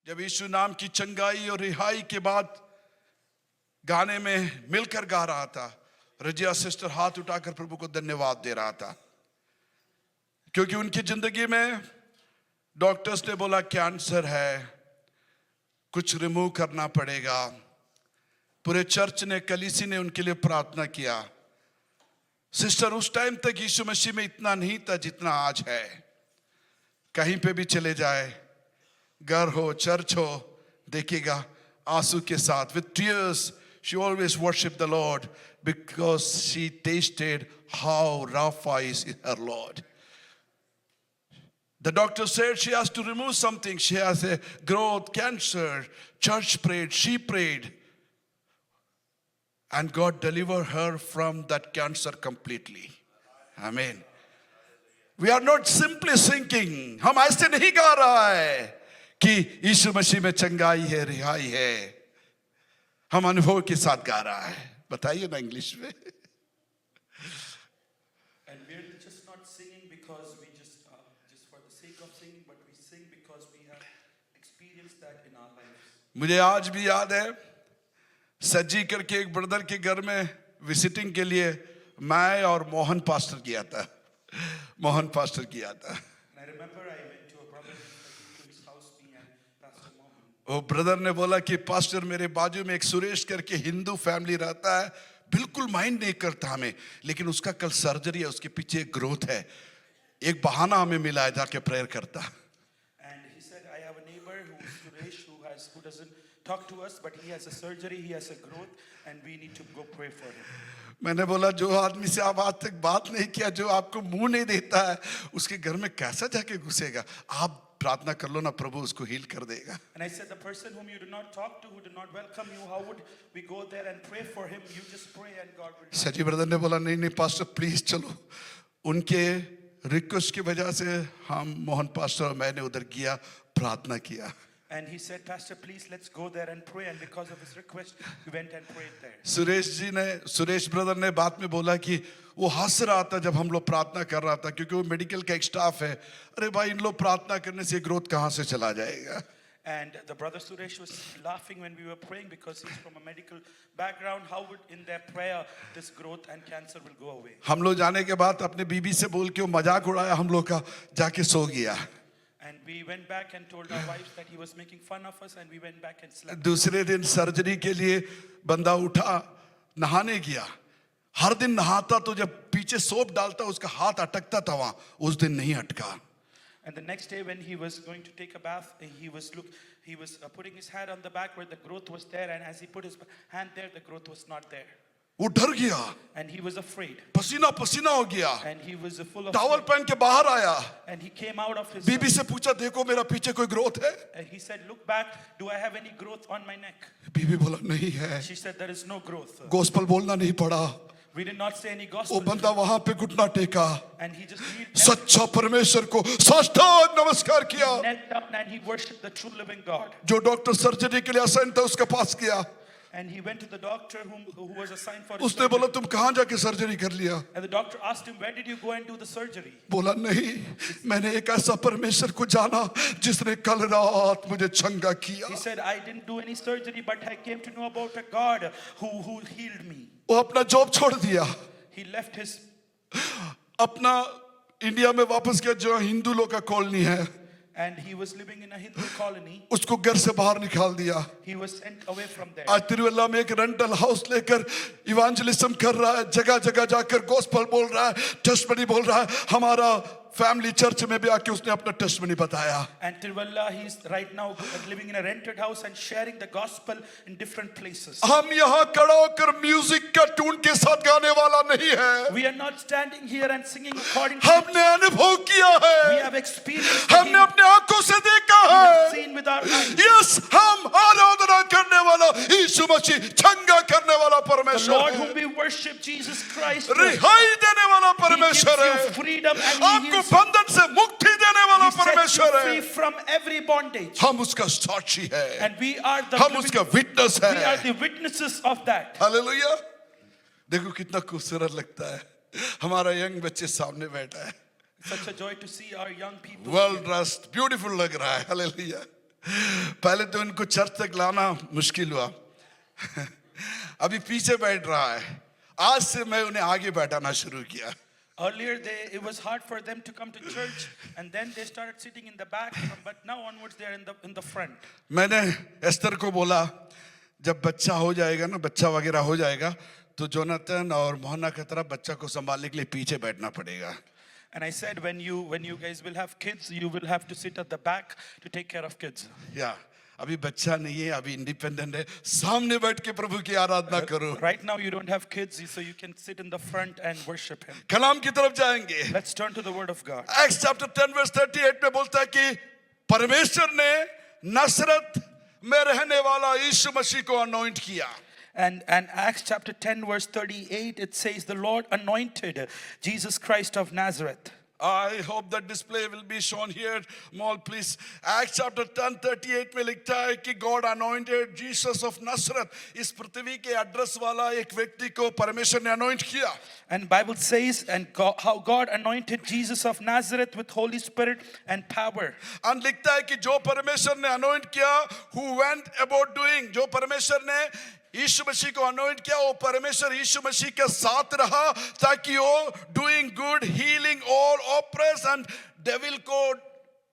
जब यीशु नाम की चंगाई और रिहाई के बाद गाने में मिलकर गा रहा था, रजिया सिस्टर हाथ उठाकर प्रभु को धन्यवाद दे रहा था, क्योंकि उनकी जिंदगी में डॉक्टर्स ने बोला कैंसर है, कुछ रिमूव करना पड़ेगा। पूरे चर्च ने, कलीसी ने उनके लिए प्रार्थना किया। सिस्टर उस टाइम तक यीशु मसीह में इतना नहीं था जितना आज है। कहीं पे भी चले जाए, घर हो, चर्च हो, देखिएगा आंसू के साथ, with tears she always worshiped the Lord because she tasted how Rapha is her Lord. The doctor said she has to remove something. She has a growth cancer. Church prayed, she prayed, and God delivered her from that cancer completely. Amen. We are not simply singing. हम ऐसे नहीं गा रहा है कि यीशु मसीह में चंगाई है, रिहाई है। हम अनुभव के साथ गा रहा है। बताइए ना इंग्लिश में। And we're just not singing because we just for the sake of singing, but we sing because we have experienced that in our lives. मुझे आज भी याद है, सज्जी करके एक ब्रदर के घर में विजिटिंग के लिए मैं और मोहन पास्टर किया था। मोहन पास्टर किया था। And I remember I went to a brother to his house, me and Pastor Mohan. वो ब्रदर ने बोला कि पास्टर मेरे बाजू में एक सुरेश करके हिंदू फैमिली रहता है, बिल्कुल माइंड नहीं करता हमें, लेकिन उसका कल सर्जरी है, उसके पीछे एक ग्रोथ है, एक बहाना हमें मिला है जाके प्रेयर करता। And he said, I have a neighbor who is Suresh who doesn't talk to us, but he has a surgery, he has a growth, and we need to go pray for him. मैंने बोला जो आदमी से आप आज तक बात नहीं किया, जो आपको मुंह नहीं देता है, उसके घर में कैसा जाके घुसेगा? आप प्रार्थना कर लो ना, प्रभु उसको हील कर देगा। And I said, the person whom you do not talk to, who do not welcome you, how would we go there and pray for him? You just pray and God will. सजी brother ने बोला नहीं नहीं pastor please चलो। उनके request की वजह से हम मोहन पास्टर और मैंने उधर गया, प्रार्थना किया। And he said, Pastor, please let's go there and pray. And because of his request, we went and prayed there. Suresh brother ने बाद में बोला कि वो हंस रहा था जब हम लोग प्रार्थना कर रहा था, क्योंकि वो मेडिकल का एक स्टाफ है। अरे भाई इन लोग प्रार्थना करने से ग्रोथ कहाँ से चला जाएगा? And the brother Suresh was laughing when we were praying because he's from a medical background. How would in their prayer this growth and cancer will go away? हम लोग जाने के बाद अपने बीबी से बोल के वो मजाक उड़ाया हम लोग का, जाके सो गया। And we went back and told our wives that he was making fun of us, and we went back and slept. दूसरे दिन सर्जरी के लिए बंदा उठा, नहाने गया। हर दिन नहाता तो जब पीछे सोप डालता उसका हाथ अटकता था वहां, उस दिन नहीं अटका। And the next day when he was going to take a bath, he was putting his hand on the back where the growth was there, and as he put his hand there, the growth was not there. वो डर गया, And he was afraid. पसीना पसीना हो गया, And he was full of towel sweat. पहन के बाहर आया। And he came out of his. बीबी से पूछा देखो मेरा पीछे कोई ग्रोथ है? And he said, look back, do I have any growth on my neck? बीबी बोला नहीं है। She said, there is no growth. Gospel बोलना नहीं पड़ा। We did not say any वो gospel. बंदा वहां पे घुटना टेका, And he just सच्चा परमेश्वर को साष्टांग नमस्कार किया। knelt down and he worshipped the true living God. जो डॉक्टर सर्जरी के लिए असाइन था उसके पास गया। And he went to the doctor who was assigned for his उसने surgery. बोला तुम कहाँ जाके सर्जरी कर लिया? And the doctor asked him, where did you go and do the surgery? बोला नहीं, मैंने एक ऐसा परमेश्वर को जाना जिसने कल रात मुझे चंगा किया। He said, I didn't do any surgery, but I came to know about a God who healed me. वो अपना जॉब छोड़ दिया, He left his, अपना इंडिया में वापस गया जो हिंदू लोग का कॉलोनी है, and he was living in a Hindu colony. उसको घर से बाहर निकाल दिया। He was sent away from there. आज तिरुवल्ला में एक रेंटल हाउस लेकर इवांजलिज्म कर रहा है, जगह जगह जाकर गॉस्पेल बोल रहा है, टेस्टिमनी बोल रहा है। हमारा फैमिली चर्च में भी आके उसने अपना टेस्टिमनी बताया। And Tiruvalla, he's right now living in a rented house and sharing the gospel in different places. हम यहाँ खड़ा होकर म्यूजिक का ट्यून के साथ गाने वाला नहीं है। We are not standing here and singing according to. हमने अनुभव किया है, We have experienced. हमने अपने आंखों से देखा We have है। seen with our eyes. Yes, हम आराधना करने वाला यीशु मसीह, चंगा करने वाला The परमेश्वर Lord है, whom we worship, Jesus Christ. रिहाई देने वाला He gives परमेश्वर you है, freedom and He आपको heals you. बंधन से मुक्ति देने वाला He sets you परमेश्वर free है। from every bondage. हम उसका साक्षी है, And we are the हम living- उसका विटनेस we are है। the witnesses of that. Hallelujah. देखो कितना खूबसूरत लगता है, हमारा यंग बच्चे सामने बैठा है, Such a joy to see our young people. Well dressed, beautiful लग रहा है। हालेलुया। पहले तो इनको चर्च तक लाना मुश्किल हुआ। अभी पीछे बैठ रहा है। आज से मैं उन्हें आगे बैठाना शुरू किया। Earlier, it was hard for them to come to church, and then they started sitting in the back. But now onwards, they are in the front. मैंने एस्तर को बोला, जब बच्चा हो जाएगा ना, बच्चा वगैरह हो जाएगा, तो जोनाथन और मोहना की तरह बच्चा को संभालने के लिए पीछे बैठना पड़ेगा। And I said, when you guys will have kids, you will have to sit at the back to take care of kids. या अभी बच्चा नहीं है, अभी इंडिपेंडेंट है, सामने बैठ के प्रभु की आराधना करो। Right now, you don't have kids, so you can sit in the front and worship Him. कलाम की तरफ जाएंगे। Let's turn to the Word of God. Acts chapter 10 verse 38 में बोलता है कि परमेश्वर ने नसरत में रहने वाला यीशु मसीह को अनॉइंट किया। And Acts chapter 10 verse 38, it says the Lord anointed Jesus Christ of Nazareth. I hope that display will be shown here. Mall, please. Acts chapter 10:38 में लिखता है कि God anointed Jesus of Nazareth. इस पृथ्वी के address वाला एक व्यक्ति को परमेश्वर ने अनॉइंट किया। And Bible says, how God anointed Jesus of Nazareth with Holy Spirit and power. और लिखता है कि जो परमेश्वर ने अनॉइंट किया, who went about doing, जो परमेश्वर ने यीशु मसीह को अनॉइंट किया, वो परमेश्वर यीशु मसीह के साथ रहा ताकि वो doing good, healing all oppress and devil को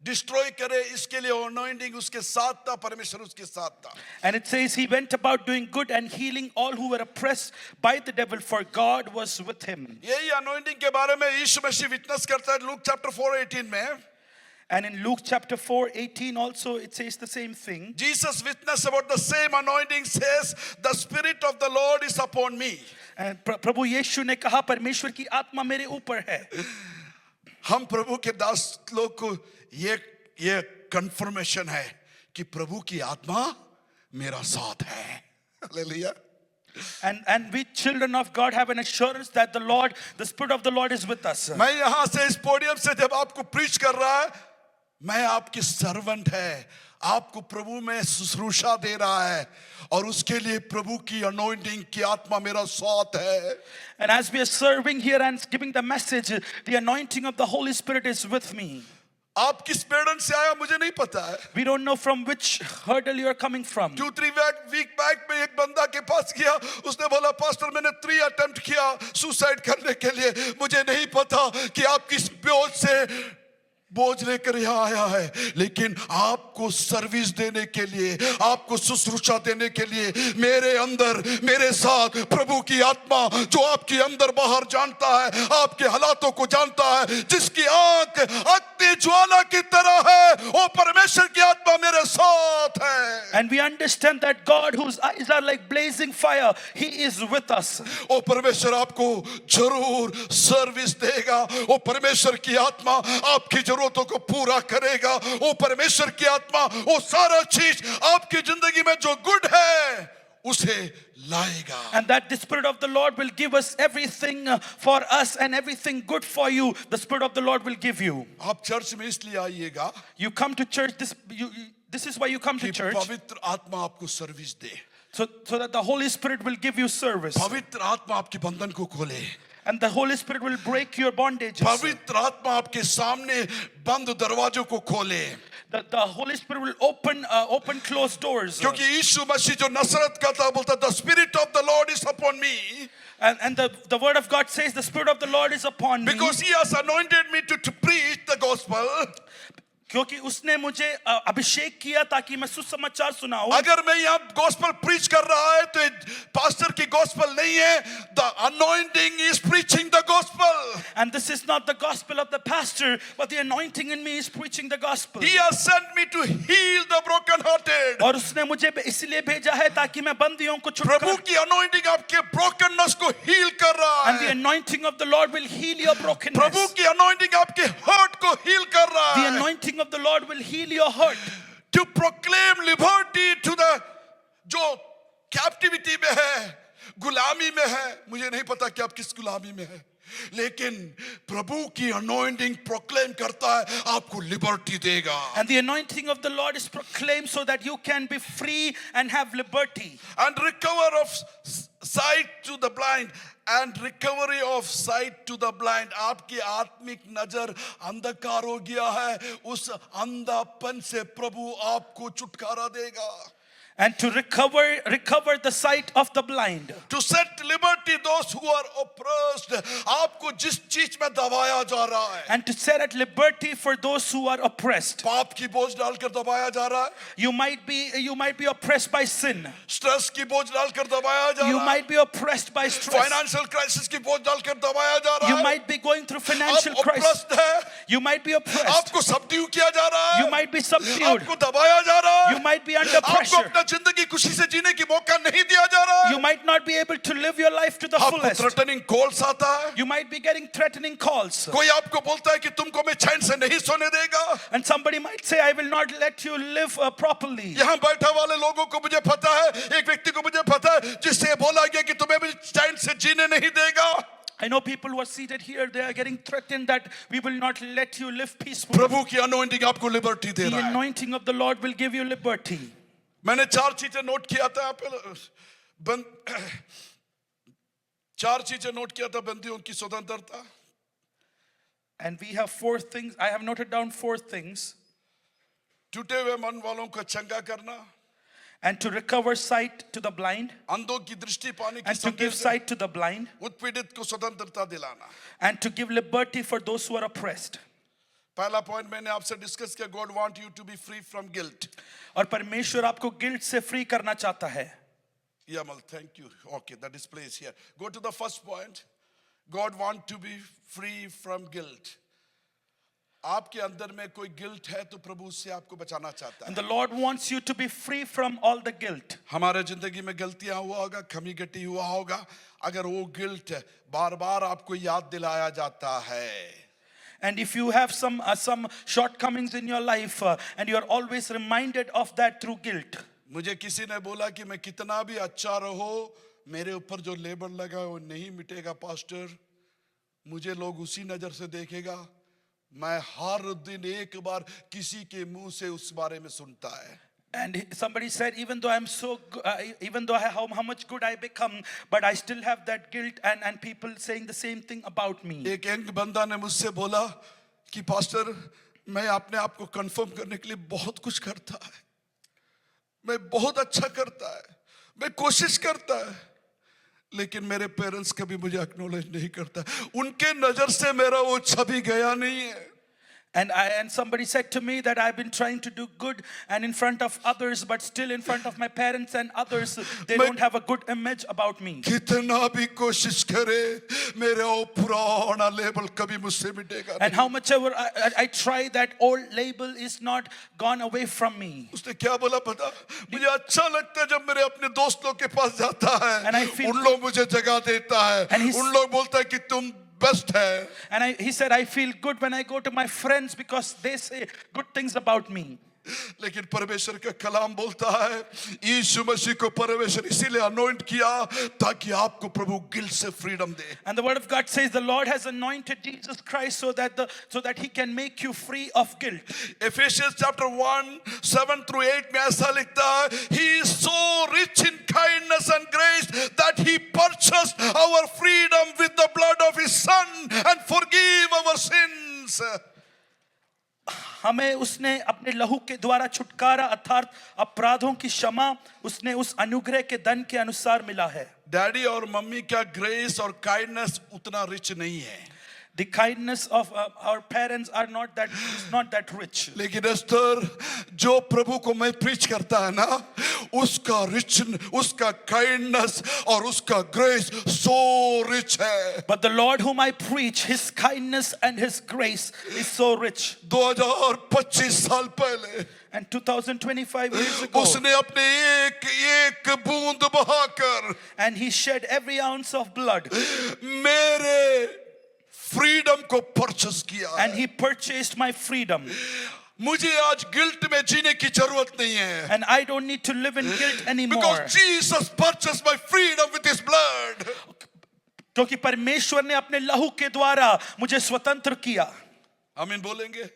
डिस्ट्रॉय करे। इसके लिए अनॉइंटिंग उसके साथ था, परमेश्वर उसके साथ था। And it says he went about doing good and healing all who were oppressed by the devil, for God was with him. यही अनॉइंटिंग के बारे में यीशु मसीह विटनेस करता है लूक चैप्टर 4:18 में। And in Luke chapter 4:18 also it says the same thing. Jesus witnessed about the same anointing, says the spirit of the Lord is upon me. And प्रभु यीशु ने कहा परमेश्वर की आत्मा मेरे ऊपर है। हम प्रभु के दास लोग को ये कंफर्मेशन है कि प्रभु की आत्मा मेरा साथ है। Hallelujah. And we children of God have an assurance that the Spirit of the Lord is with us. मैं यहाँ से इस पोडियम से जब आपको प्रीच कर रहा है, मैं आपकी सर्वेंट है, आपको प्रभु में शुश्रूषा दे रहा है और उसके लिए प्रभु की अनॉइंटिंग की आत्मा मेरा साथ है। And as we are serving here and giving the message, the anointing of the Holy Spirit is with me. आप किस पेड़न से आया मुझे नहीं पता है। We don't know from which hurdle you are coming from. 2-3 week back में एक बंदा के पास गया, उसने बोला पास्टर मैंने 3 अटेम्प्ट किया सुसाइड करने के लिए, मुझे नहीं पता कि आप किस बोझ लेकर यहाँ आया है, लेकिन आपको सर्विस देने के लिए, आपको शुश्रूषा देने के लिए मेरे अंदर मेरे साथ प्रभु की आत्मा जो आपके अंदर बाहर जानता है, आपके हालातों को जानता है, जिसकी आंख अग्नि ज्वाला की तरह है, वो परमेश्वर की आत्मा मेरे साथ है। And we understand that God whose eyes are like blazing fire, He is with us. वो परमेश्वर आपको जरूर सर्विस देगा, वो परमेश्वर की आत्मा आपकी जरूरतों को पूरा करेगा, वो परमेश्वर की आत्मा वो सारा चीज आपकी जिंदगी में जो गुड है उसे लाएगा। And that the Spirit of the Lord will give us everything for us and everything good for you. The Spirit of the Lord will give you. आप चर्च में इसलिए आइएगा, You come to church. This is why you come to कि church. पवित्र आत्मा आपको service they, So that the Holy Spirit will give you service. पवित्र आत्मा आपके बंधन को खोले, And the Holy Spirit will break your bondages. पवित्र आत्मा आपके सामने बंद दरवाजों को खोले, The Holy Spirit will open closed doors. क्योंकि यीशु मसीह जो नसरत का था बोलता the spirit of the Lord is upon me, And the word of God says the Spirit of the Lord is upon me. because he has anointed me to preach the gospel. क्योंकि उसने मुझे अभिषेक किया ताकि मैं सुसमाचार सुनाऊं। अगर मैं यहाँ गॉस्पेल प्रीच कर रहा है तो पास्टर की गॉस्पेल नहीं है, the anointing is preaching the gospel. And this is not the gospel of the pastor, but the anointing in me is preaching the gospel. He has sent me to heal the brokenhearted. और उसने मुझे इसलिए भेजा है ताकि मैं बंदियों को छुड़ाऊं। प्रभु की anointing आपके brokenness को heal कर रहा And the है। anointing of the Lord will heal your brokenness. प्रभु की anointing आपके hurt को heal कर रहा The है। anointing of the Lord will heal your hurt. To proclaim liberty to the जो captivity में है, गुलामी में है, मुझे नहीं पता कि आप किस गुलामी में है, लेकिन प्रभु की anointing proclaim करता है आपको liberty देगा। And the anointing of the Lord is proclaimed so that you can be free and have liberty. And recover of sight to the blind and recovery of sight to the blind. आपकी आत्मिक नजर अंधकार हो गया है, उस अंधापन से प्रभु आपको छुटकारा देगा. And to recover the sight of the blind. To set liberty those who are oppressed. आपको जिस चीज में दबाया जा रहा है, And to set at liberty for those who are oppressed. पाप की बोझ डालकर दबाया जा रहा है, You might be oppressed by sin. Stress की बोझ डालकर दबाया जा You रहा है, might be oppressed by stress. Financial crisis की बोझ डालकर दबाया जा रहा You है. might be going through financial आप crisis. oppressed है, You might be oppressed. आपको सबड्यू किया जा रहा है, You might be subdued. आपको दबाया जा रहा है, You might be under आपको pressure. अपना जिंदगी खुशी से जीने की मौका नहीं दिया जा रहा है, You might not be able to live your life to the आपको fullest. थ्रेटनिंग कॉल्स आता है, You might be getting threatening calls. कोई आपको बोलता है कि तुमको मैं चैन से नहीं सोने देगा. And somebody might say, I will not let you live properly. यहाँ बैठे वाले लोगों को मुझे पता है, एक व्यक्ति को मुझे पता है जिससे बोला गया कि तुम्हें भी चैन से जीने नहीं देगा. I know people who are seated here, they are getting threatened that we will not let you live peacefully. प्रभु की अनॉइंटिंग आपको लिबर्टी दे The रहा है. anointing of the Lord will give you liberty. मैंने 4 चीजें note किया था, बंद 4 चीजें नोट किया था. बंदियों की स्वतंत्रता, And we have 4 things. I have noted down 4 things. टूटे हुए मन वालों को चंगा करना, And to recover sight to the blind. अंधों की दृष्टि पाने की And to give संदेश, sight to the blind. उत्पीड़ित को स्वतंत्रता दिलाना. And to give liberty for those who are oppressed. पहला पॉइंट मैंने आपसे डिस्कस किया, God want you to be free from guilt. और परमेश्वर आपको गिल्ट से फ्री करना चाहता है. Yamal, thank you. Okay, that displays here. Go to the first point. God want to be free from guilt. आपके अंदर में कोई गिल्ट है तो प्रभु उससे आपको बचाना चाहता है. And the Lord wants you to be free from all the guilt. हमारे जिंदगी में गलतियां हुआ होगा, कमी गटी हुआ होगा, अगर वो गिल्ट बार बार आपको याद दिलाया जाता है, And if you have some shortcomings in your life and you are always reminded of that through guilt. मुझे किसी ने बोला कि मैं कितना भी अच्छा रहो, मेरे ऊपर जो लेबल लगा है वो नहीं मिटेगा पास्टर, मुझे लोग उसी नजर से देखेगा. मैं हर दिन एक बार किसी के मुंह से उस बारे में सुनता है. And somebody said, even though I'm so even though how much good I become, but I still have that guilt and people saying the same thing about me. एक यंग बंदा ने मुझसे बोला कि पास्टर, मैं अपने आप को कंफर्म करने के लिए बहुत कुछ करता है, मैं बहुत अच्छा करता है, मैं कोशिश करता है, लेकिन मेरे पेरेंट्स कभी मुझे एक्नॉलेज नहीं करता. उनके नजर से मेरा वो छवि गया नहीं है. And somebody said to me that I've been trying to do good and in front of others, but still in front of my parents and others, they don't have a good image about me. कितना भी कोशिश करे, मेरा वो पुराना label कभी मुझसे मिटेगा And नहीं. how much ever I try, that old label is not gone away from me. उसने क्या बोला पता? मुझे अच्छा लगता है जब मेरे अपने दोस्तों के पास जाता है, And I feel उन लोग मुझे जगह देता है, And he's- उन लोग बोलता है कि तुम बेस्ट है. And he said, I feel good when I go to my friends because they say good things about me. लेकिन परमेश्वर का कलाम बोलता है, यीशु मसीह को परमेश्वर इसीलिए अनॉइंट किया ताकि आपको प्रभु गिल्ट से freedom they. And the word of God says the Lord has anointed Jesus Christ so that he can make you free of guilt. Ephesians chapter 1 7 through 8 में ऐसा लिखता है, he is so rich in kindness and grace that he purchased our freedom with the blood of his son and forgive our sins. हमें उसने अपने लहू के द्वारा छुटकारा अर्थात अपराधों की क्षमा उसने उस अनुग्रह के धन के अनुसार मिला है. डैडी और मम्मी का ग्रेस और काइंडनेस उतना रिच नहीं है. The kindness of our parents are not that rich. लेकिन एस्टर, जो प्रभु को मैं प्रीच करता है ना, उसका रिच, उसका काइंडनेस और उसका ग्रेस सो रिच है. But the Lord whom I preach, his kindness and his grace is so rich. 2025 साल पहले And 2025 years ago, उसने अपने एक बूंद बहाकर and he shed every ounce of blood, मेरे फ्रीडम को परचेस किया. and he purchased my freedom. मुझे आज गिल्ट में जीने की जरूरत नहीं है. And I don't need to live in guilt anymore. Because Jesus purchased my freedom with his blood. क्योंकि परमेश्वर ने अपने लहू के द्वारा मुझे स्वतंत्र किया. आमीन बोलेंगे.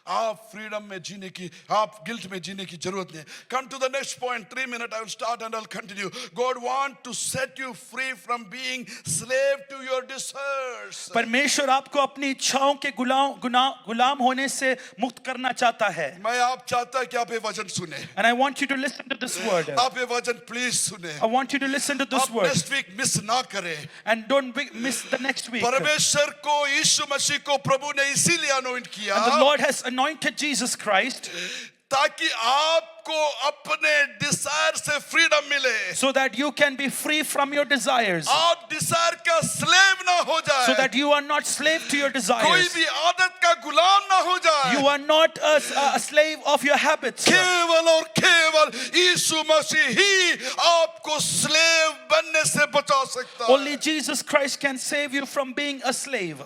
आप फ्रीडम में जीने की, आप गिल्ट में जीने की जरूरत नहीं। Come to the next point. 3 minutes I will start and I'll continue. God want to set you free from being slave to your desires. परमेश्वर आपको अपनी इच्छाओं के गुलाम होने से मुक्त करना चाहता है। मैं आप चाहता है कि आप ये वचन सुने। And I want you to listen to this word. आप ये वचन प्लीज सुने। I want you to listen to this आप word नेक्स्ट वीक मिस ना करें। and don't miss the next week. परमेश्वर को, यीशु मसीह को प्रभु ने इसीलिए अनॉइंट किया And the Lord has anointed Jesus Christ ताकि आपको अपने डिजायर से फ्रीडम मिले, so that you can be free from your desires, आप डिजायर का स्लेव ना हो जाए, so that you are not slave to your कोई desires. भी आदत का गुलाम ना हो जाए। You are not a slave of your habits. केवल और केवल यीशु मसीह ही आपको स्लेव बनने से बचा सकता है। Only Jesus Christ can save you from being a slave.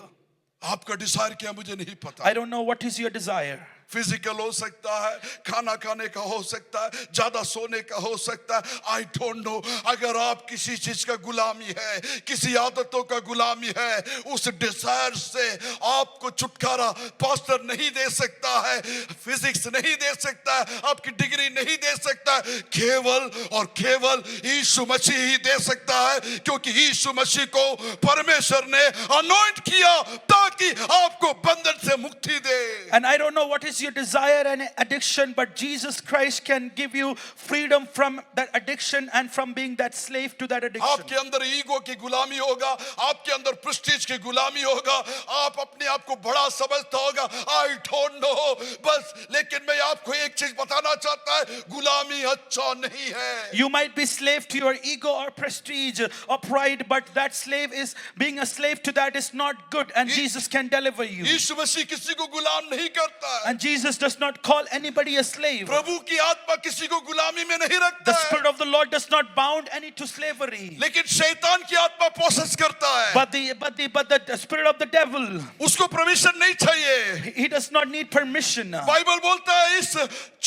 आपका डिजायर क्या मुझे नहीं पता। I don't know what is your desire. Physical हो सकता है, खाना खाने का हो सकता है, ज्यादा सोने का हो सकता है, आई डोंट नो। अगर आप किसी चीज का गुलामी है, किसी आदतों का गुलामी है, उस डिजायर से आपको छुटकारा पास्टर नहीं दे सकता है, फिजिक्स नहीं दे सकता है, आपकी डिग्री नहीं दे सकता है, केवल और केवल यीशु मसीह ही दे सकता है, क्योंकि यीशु मसीह को परमेश्वर ने अनॉइंट किया ताकि आपको बंधन से मुक्ति दे। And I don't know what is your desire and addiction, but Jesus Christ can give you freedom from that addiction and from being that slave to that addiction. आपके अंदर ईगो की गुलामी होगा, आपके अंदर प्रेस्टीज की गुलामी होगा, आप अपने आप को बड़ा समझता होगा, आई डोंट नो। बस लेकिन मैं आपको एक चीज बताना चाहता है, गुलामी अच्छा नहीं है। You might be slave to your ego or prestige or pride, but that slave is being a slave to that is not good, and Jesus can deliver you. यीशु मसीह किसी को गुलाम नहीं करता है। And Jesus does not call anybody a slave. प्रभु की आत्मा किसी को गुलामी में नहीं रखता The है, Spirit of the Lord does not bound any to slavery. लेकिन शैतान की आत्मा प्रोसेस करता है, But the spirit of the devil, उसको परमिशन नहीं चाहिए। he does not need permission. Bible बोलता है इस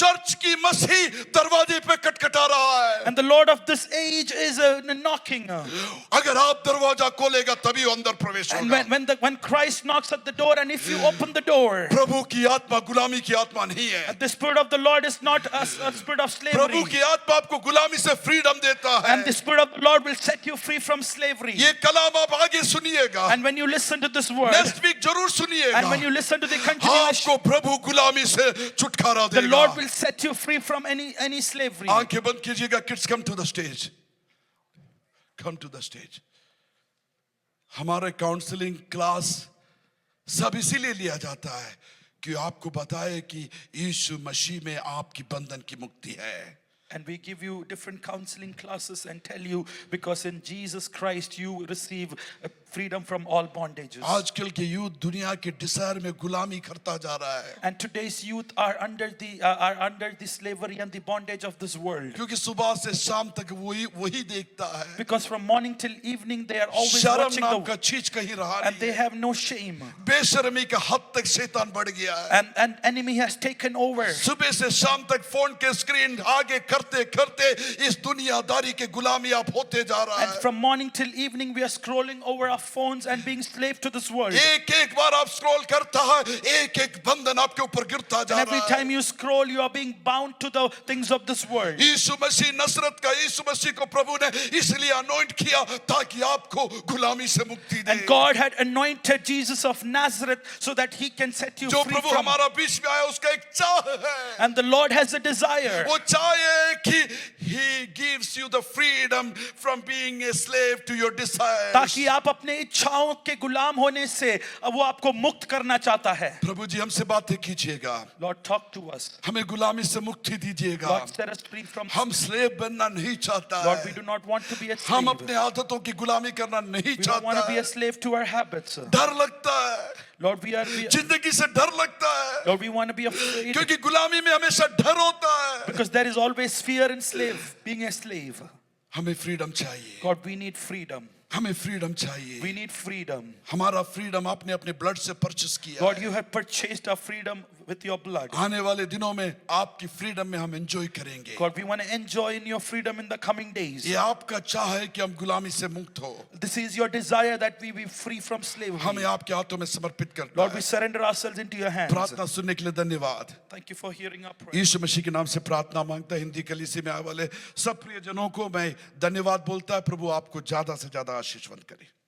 चर्च की मसीह दरवाजे पे खटखटा रहा है। And the Lord of this age is knocking. अगर आप दरवाजा खोलेगा तभी वो अंदर प्रवेश And होगा। when Christ knocks at the door, and if you open the door, प्रभु की आत्मा गुलामी की आत्मा नहीं है। the Spirit of the Lord is not a spirit of Prabhu slavery. की आत्मा आपको गुलामी से फ्रीडम देता है। And the Spirit of the Lord will set you free from slavery. ये कलाम आप आगे सुनिएगा, And when you listen to this word, next week जरूर सुनिएगा, and when you listen to the continuation, आपको प्रभु गुलामी से छुटकारा the Lord देगा। will set you free from any slavery. आंखें बंद कीजिएगा। Kids come to the stage, come to the stage. हमारे काउंसलिंग क्लास सब इसीलिए लिया जाता है कि आपको बताए कि यीशु मसीह में आपकी बंधन की मुक्ति है। And we give you different counseling classes and tell you, because in Jesus Christ you receive freedom from all bondages. आजकल के यूथ दुनिया के डिजायर में गुलामी करता जा रहा है, And today's youth are under the slavery and the bondage of this world. क्योंकि सुबह से शाम तक वही देखता है। Because from morning till evening they are always शर्म watching नाम का the, चीज कहीं रहा and नहीं they है। have no shame. बेशर्मी का हद तक शैतान बढ़ गया है। And enemy has taken over. सुबह से शाम तक फोन के स्क्रीन आगे करते करते इस दुनियादारी के गुलामी आप होते जा रहा And है। from morning till evening we are scrolling over our phones and being slave to this world. एक एक बार आप स्क्रॉल करता है, एक एक बंधन आपके ऊपर गिरता जा And every रहा है। time you scroll, you are being bound to the things of this world. यीशु मसीह नसरत का यीशु मसीह को प्रभु ने इसलिए अनॉइंट किया ताकि आपको गुलामी से मुक्ति दे। And God had anointed Jesus of Nazareth so that he can set you जो free प्रभु from. हमारा बीच में आया उसका एक चाह है, And the Lord has a desire. वो चाहे कि he gives you the freedom from being a slave to your desires। ताकि आप अपने इच्छाओं के गुलाम होने से वो आपको मुक्त करना चाहता है. प्रभु जी हमसे बातें कीजिएगा, Lord, talk to us. हमें गुलामी से मुक्ति दीजिएगा। Lord, set us free from. हम स्लेव बनना नहीं चाहता Lord, we है, do not want to be a हम slave. अपने आदतों की गुलामी करना नहीं We don't want चाहता to be है। a slave to our habits. डर लगता है, Lord, we जिंदगी से डर लगता है, Lord, we want to be afraid क्योंकि गुलामी में हमेशा डर होता है। because there is always fear in being a slave. हमें फ्रीडम चाहिए, God, we need freedom. हमें फ्रीडम चाहिए। We need freedom. हमारा फ्रीडम आपने अपने ब्लड से परचेस किया Lord, है। you have purchased our freedom with your blood. आने वाले दिनों में आपकी फ्रीडम में हम एंजॉय करेंगे। God, we want to enjoy in your freedom in the coming days. ये आपका चाह है कि हम गुलामी से मुक्त हो। This is your desire that we be free from slavery. हमें आपके हाथों में समर्पित करना Lord, we है। surrender ourselves into your hands. प्रार्थना सुनने के लिए धन्यवाद। Thank you for hearing our prayer. यीशु मसीह के नाम से प्रार्थना मांगता है। हिंदी कलीसिया में आने वाले सब प्रियजनों को मैं धन्यवाद बोलता है। प्रभु आपको ज्यादा से ज्यादा आशीषवंत करे।